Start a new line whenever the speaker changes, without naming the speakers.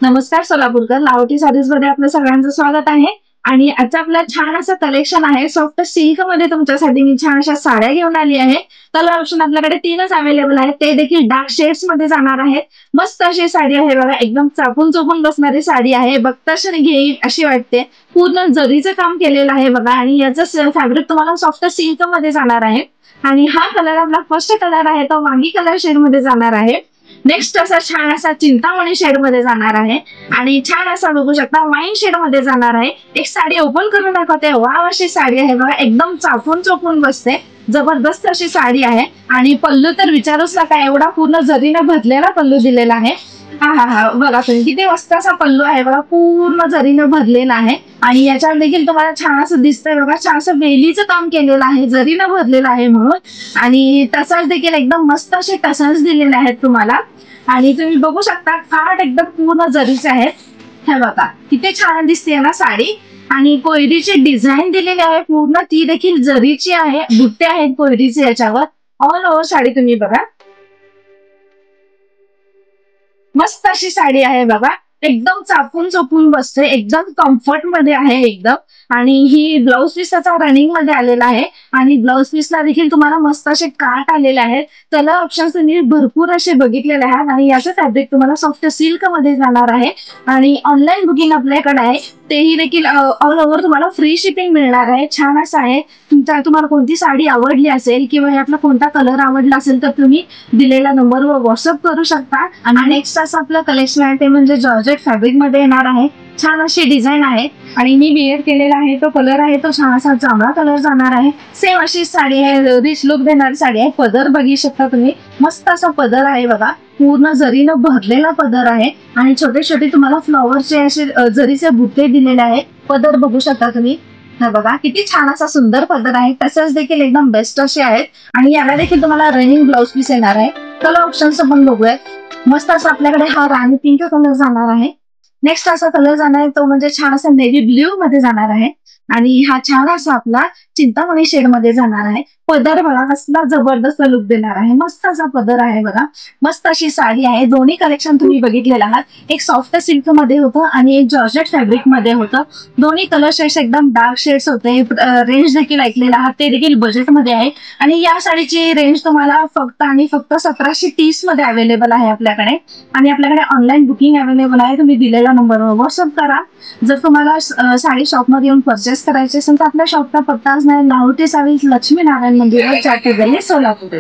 नमस्कार सोलापूरकर, लाहोटी साडीज मध्ये आपलं सगळ्यांचं स्वागत आहे. आणि आजचं आपलं छान असं कलेक्शन आहे. सॉफ्ट सिल्क मध्ये तुमच्यासाठी मी छान अशा साड्या घेऊन आली आहे. कलर ऑप्शन आपल्याकडे 3च अवेलेबल आहेत. ते देखील डार्क शेड्स मध्ये जाणार आहेत. मस्त अशी साडी आहे बघा, एकदम चापून चोपून बसणारी साडी आहे. बघताच घेईल अशी वाटते. पूर्ण जरीचं काम केलेलं आहे बघा, आणि याचं फॅब्रिक तुम्हाला सॉफ्ट सिल्क मध्ये जाणार आहे. आणि हा कलर आपला फर्स्ट कलर आहे तो वांगी कलर शेड मध्ये जाणार आहे. नेक्स्ट असा छान असा चिंतामणी शेड मध्ये जाणार आहे. आणि छान असा बघू शकता वाईन शेड मध्ये जाणार आहे. एक साडी ओपन करून दाखवते. वाव अशी साडी आहे बघा, एकदम चापून चोपून बसते. जबरदस्त अशी साडी आहे. आणि पल्लू तर विचारूच नका, एवढा पूर्ण जरीने भरलेला पल्लू दिलेला आहे. हा हा हा, बघा तुम्ही किती मस्त असा पल्लू आहे बघा, पूर्ण जरीने भरलेला आहे. आणि याच्यावर देखील तुम्हाला छान असं दिसतंय बघा, छान असं वेलीचं काम केलेलं आहे, जरीनं भरलेलं आहे म्हणून. आणि टसल्स देखील एकदम मस्त असे टसल्स दिलेले आहेत तुम्हाला. आणि तुम्ही बघू शकता खाट एकदम पूर्ण जरीचे आहेत. हे बघा किती छान दिसते ना साडी. आणि कोयरीची डिझाईन दिलेली आहे पूर्ण, ती देखील जरीची आहे. बुट्टे आहेत कोयरीचे याच्यावर. ऑल ओव्हर साडी तुम्ही बघा, मस्त अशी साडी आहे बघा, एकदम चापून चोपून बसते, एकदम कम्फर्ट मध्ये आहे एकदम. आणि ही ब्लाऊज पीस त्याचा रनिंग मध्ये आलेला आहे. आणि ब्लाऊज पीसला देखील तुम्हाला मस्त असे काट आलेले आहेत. कलर ऑप्शन्स तुम्ही भरपूर असे बघितलेले आहेत. आणि याचं फॅब्रिक तुम्हाला सॉफ्ट सिल्क मध्ये जाणार आहे. आणि ऑनलाईन बुकिंग आपल्याकडे आहे, तेही देखील ऑल ओव्हर तुम्हाला फ्री शिपिंग मिळणार आहे. छान असं आहे. तुम्हाला कोणती साडी आवडली असेल किंवा यातला कोणता कलर आवडला असेल तर तुम्ही दिलेल्या नंबरवर व्हॉट्सअप करू शकता. आणि नेक्स्ट असं आपलं कलेक्शन आहे ते म्हणजे जॉर्जेट फॅब्रिक मध्ये येणार आहे. छान अशी डिझाईन आहे. आणि मी वेअर केलेला आहे तो कलर आहे तो छान असा जांभळा कलर जाणार आहे. सेम अशी साडी आहे, रिच लुक देणारी साडी आहे. पदर बघू शकता तुम्ही, मस्त असा पदर आहे बघा, पूर्ण जरीनं भरलेला पदर आहे. आणि छोटे छोटे तुम्हाला फ्लॉवरचे असे जरीचे बुट्टे दिलेले आहेत. पदर बघू शकता तुम्ही, हे बघा किती छान असा सुंदर पदर आहे. तसंच देखील एकदम बेस्ट असे आहेत. आणि याला देखील तुम्हाला रनिंग ब्लाऊज पीस येणार आहे. कलर ऑप्शन्स आपण बघूयात. मस्त असं आपल्याकडे हा राणी पिंक कलर जाणार आहे. नेक्स्ट असा कलर जाणार आहे तो म्हणजे छान असा नेव्ही ब्ल्यू मध्ये जाणार आहे. आणि हा छान असा आपला चिंतामणी शेड मध्ये जाणार आहे. पदर बघा कसला जबरदस्त लुक देणार आहे. मस्त असा पदर आहे बघा, मस्त अशी साडी आहे. दोन्ही कलेक्शन तुम्ही बघितलेलं आहात, एक सॉफ्ट सिल्क मध्ये होतं आणि एक जॉर्जेट फॅब्रिक मध्ये होतं. दोन्ही कलर शेड्स एकदम डार्क शेड्स होते. रेंज देखील ऐकलेला आहात, ते देखील बजेट मध्ये आहे. आणि या साडीची रेंज तुम्हाला फक्त आणि फक्त 1730 मध्ये अवेलेबल आहे आपल्याकडे. आणि आपल्याकडे ऑनलाईन बुकिंग अवेलेबल आहे. तुम्ही दिलेल्या नंबरवर व्हॉट्सअप करा. जर तुम्हाला साडी शॉपमध्ये येऊन परचेस करायची असेल तर आपल्या शॉपचा पत्ता असणार लाहोटी साडी लक्ष्मीनारायण मंदिर, सोलापूर.